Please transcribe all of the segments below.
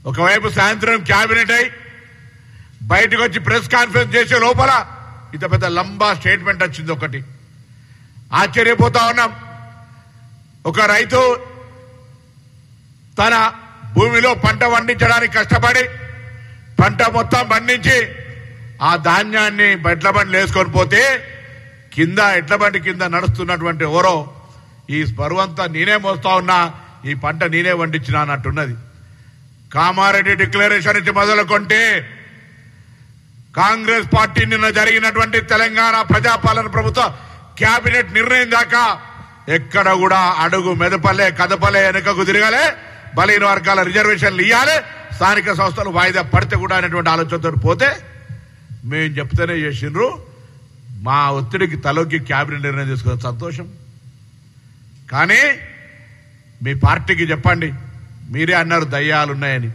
ఒకవైపు సాయంత్రం క్యాబినెట్ అయి బయటకు వచ్చి ప్రెస్ కాన్ఫరెన్స్ చేసే లోపల ఇంత పెద్ద లంబా స్టేట్మెంట్ వచ్చింది. ఒకటి ఆశ్చర్యపోతా ఉన్నాం. ఒక రైతు తన భూమిలో పంట పండించడానికి కష్టపడి పంట మొత్తం పండించి ఆ ధాన్యాన్ని ఎడ్ల బండ్లు వేసుకొని పోతే కింద ఎడ్ల బండి కింద నడుస్తున్నటువంటి ఎవరో ఈ బరువంతా నేనే మోస్తా ఉన్నా, ఈ పంట నేనే పండించినా అన్నట్టున్నది. కామారెడ్డి డిక్లరేషన్ నుంచి మొదలుకొంటే కాంగ్రెస్ పార్టీ నిన్న జరిగినటువంటి తెలంగాణ ప్రజాపాలన ప్రభుత్వ కేబినెట్ నిర్ణయం దాకా ఎక్కడ కూడా అడుగు మెదపలే కదపలే వెనుకకు తిరగలే. బలహీన వర్గాల రిజర్వేషన్లు ఇవ్వాలి, స్థానిక సంస్థలు వాయిదా పడితే కూడా అనేటువంటి ఆలోచనతో పోతే మేము చెప్తేనే చేసిండ్రు. మా ఒత్తిడికి తలొగ్గి కేబినెట్ నిర్ణయం తీసుకున్న సంతోషం. కానీ మీ పార్టీకి చెప్పండి, మీరే అన్నారు దయ్యాలున్నాయని.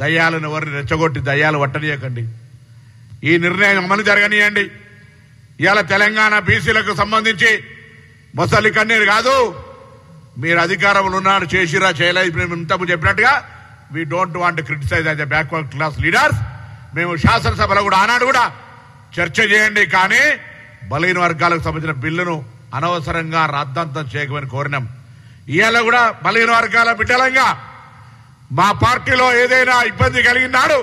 దయ్యాలను ఎవరిని రెచ్చగొట్టి దయ్యాలు వట్టనీయకండి. ఈ నిర్ణయం అమలు జరగనీయండి. ఇవాళ తెలంగాణ బీసీలకు సంబంధించి మొసలి కన్నీరు కాదు, మీరు అధికారంలో ఉన్నారు, చేసిరా చేయలేదు. మేము ఇంతకు చెప్పినట్టుగా we don't want criticize as a backward class leaders. మేము శాసనసభలో కూడా ఆనాడు కూడా చర్చ చేయండి, కానీ బలహీన వర్గాలకు సంబంధించిన బిల్లును అనవసరంగా రద్దంతం చేయకమని కోరినాం. ఇవాళ కూడా బలహీన వర్గాల బిడ్డలంగా మా పార్టీలో ఏదైనా ఇబ్బంది కలిగినాడు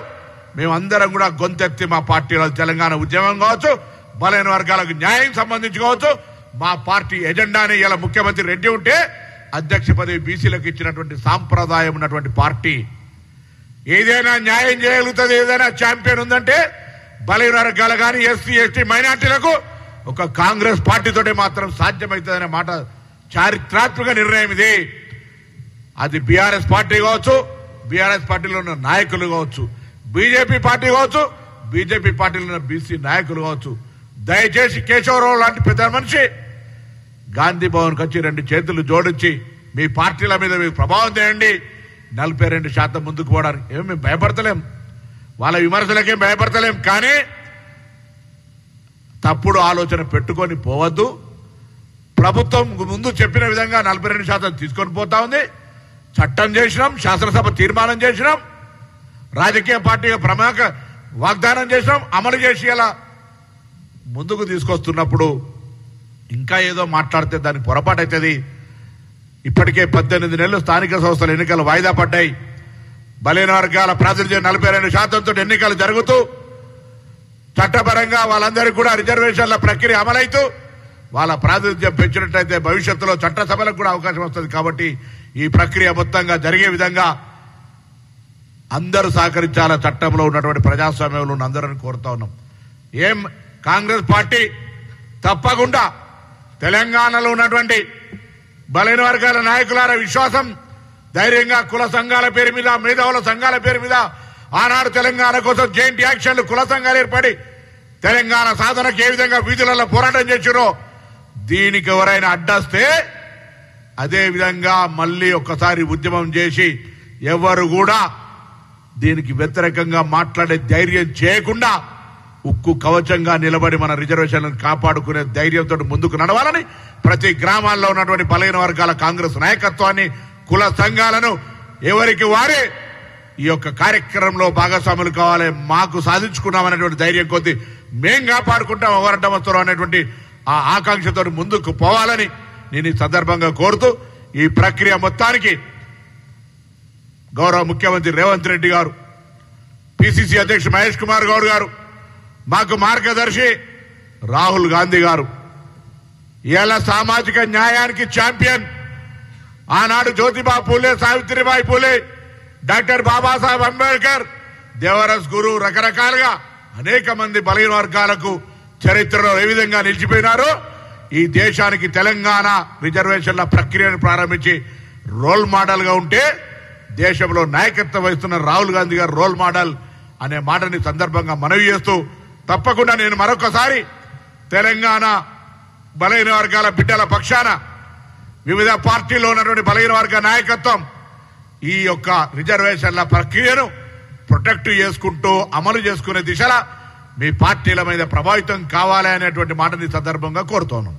మేమందరం కూడా గొంతెత్తి మా పార్టీలో తెలంగాణ ఉద్యమం కావచ్చు, బలహీన వర్గాలకు న్యాయం సంబంధించుకోవచ్చు, మా పార్టీ ఎజెండాని ఇలా ముఖ్యమంత్రి రెడ్డి ఉంటే అధ్యక్ష పదవి బీసీలకు ఇచ్చినటువంటి సాంప్రదాయం ఉన్నటువంటి పార్టీ ఏదైనా న్యాయం చేయగలుగుతుంది. ఏదైనా ఛాంపియన్ ఉందంటే బలహీన వర్గాలు కానీ ఎస్సీ ఎస్టీ మైనార్టీలకు ఒక కాంగ్రెస్ పార్టీతోటే మాత్రం సాధ్యమవుతుందనే మాట చారిత్రాత్మక నిర్ణయం ఇది. అది బీఆర్ఎస్ పార్టీ కావచ్చు, బీఆర్ఎస్ పార్టీలో ఉన్న నాయకులు కావచ్చు, బీజేపీ పార్టీ కావచ్చు, బీజేపీ పార్టీలో ఉన్న బీసీ నాయకులు కావచ్చు. దయచేసి కేశవరావు లాంటి పెద్ద మనిషి గాంధీ భవన్కి వచ్చి 2 చేతులు జోడించి మీ పార్టీల మీద మీకు ప్రభావం చేయండి, 42% ముందుకు పోవడానికి. ఏమి మేము భయపడతలేం, వాళ్ళ విమర్శలకేం భయపడతలేం, కానీ తప్పుడు ఆలోచన పెట్టుకొని పోవద్దు. ప్రభుత్వం ముందు చెప్పిన విధంగా 42% తీసుకొని పోతా ఉంది. చట్టం చేసినాం, శాసనసభ తీర్మానం చేసినాం, రాజకీయ పార్టీగా ప్రమాక వాగ్దానం చేసినాం, అమలు చేసి అలా ముందుకు తీసుకొస్తున్నప్పుడు ఇంకా ఏదో మాట్లాడితే దానికి పొరపాటు అవుతుంది. ఇప్పటికే 18 నెలలు స్థానిక సంస్థల ఎన్నికలు వాయిదా పడ్డాయి. బలహీన వర్గాల ప్రాతినిధ్యం 42%తో ఎన్నికలు జరుగుతూ చట్టపరంగా వాళ్ళందరికీ కూడా రిజర్వేషన్ల ప్రక్రియ అమలైతూ వాళ్ళ ప్రాతినిధ్యం పెంచినట్లయితే భవిష్యత్తులో చట్టసభలకు కూడా అవకాశం వస్తుంది. కాబట్టి ఈ ప్రక్రియ మొత్తంగా జరిగే విధంగా అందరూ సహకరించాల. చట్టంలో ఉన్నటువంటి ప్రజాస్వామ్యంలో ఉన్న అందరూ కోరుతా ఉన్నాం. ఏం కాంగ్రెస్ పార్టీ తప్పకుండా తెలంగాణలో ఉన్నటువంటి బలహీన వర్గాల నాయకులార విశ్వాసం ధైర్యంగా కుల సంఘాల పేరు మీద, మేధావుల సంఘాల పేరు మీద ఆనాడు తెలంగాణ కోసం జాయింట్ యాక్షన్లు కుల సంఘాలు ఏర్పడి తెలంగాణ సాధనకు ఏ విధంగా వీధులలో పోరాటం చేసిరో దీనికి ఎవరైనా అడ్డొస్తే అదే విధంగా మళ్ళీ ఒక్కసారి ఉద్యమం చేసి ఎవరు కూడా దీనికి వ్యతిరేకంగా మాట్లాడే ధైర్యం చేయకుండా ఉక్కు కవచంగా నిలబడి మన రిజర్వేషన్లను కాపాడుకునే ధైర్యంతో ముందుకు నడవాలని ప్రతి గ్రామాల్లో ఉన్నటువంటి బలహీన వర్గాల కాంగ్రెస్ నాయకత్వాన్ని, కుల సంఘాలను ఎవరికి వారే ఈ యొక్క కార్యక్రమంలో భాగస్వాములు కావాలి. మాకు సాధించుకున్నామనేటువంటి ధైర్యం కొద్ది మేం కాపాడుకుంటాం, ఎవరడ్డం వస్తారో అనేటువంటి ఆ ఆకాంక్షతో ముందుకు పోవాలని నేను ఈ సందర్భంగా కోరుతూ ఈ ప్రక్రియ మొత్తానికి గౌరవ ముఖ్యమంత్రి రేవంత్ రెడ్డి గారు, పిసిసి అధ్యక్షుడు మహేష్ కుమార్ గౌడ్ గారు, మాకు మార్గదర్శి రాహుల్ గాంధీ గారు, ఇలా సామాజిక న్యాయానికి ఛాంపియన్ ఆనాడు జ్యోతిబా పూలే, సావిత్రిబాయి పూలే, డాక్టర్ బాబాసాహెబ్ అంబేద్కర్, దేవరస్ గురు, రకరకాలుగా అనేక మంది బలహీన వర్గాలకు చరిత్రలో ఏ విధంగా నిలిచిపోయినారో ఈ దేశానికి తెలంగాణ రిజర్వేషన్ల ప్రక్రియను ప్రారంభించి రోల్ మోడల్ గా ఉంటే దేశంలో నాయకత్వం వహిస్తున్న రాహుల్ గాంధీ గారు రోల్ మోడల్ అనే మాటని సందర్భంగా మనవి చేస్తూ తప్పకుండా నేను మరొకసారి తెలంగాణ బలహీన వర్గాల బిడ్డల పక్షాన వివిధ పార్టీల్లో ఉన్నటువంటి బలహీన వర్గ నాయకత్వం ఈ యొక్క రిజర్వేషన్ల ప్రక్రియను ప్రొటెక్ట్ చేసుకుంటూ అమలు చేసుకునే దిశలో మీ పార్టీల మీద ప్రభావితం కావాలి అనేటువంటి మాటని సందర్భంగా కోరుతున్నాను.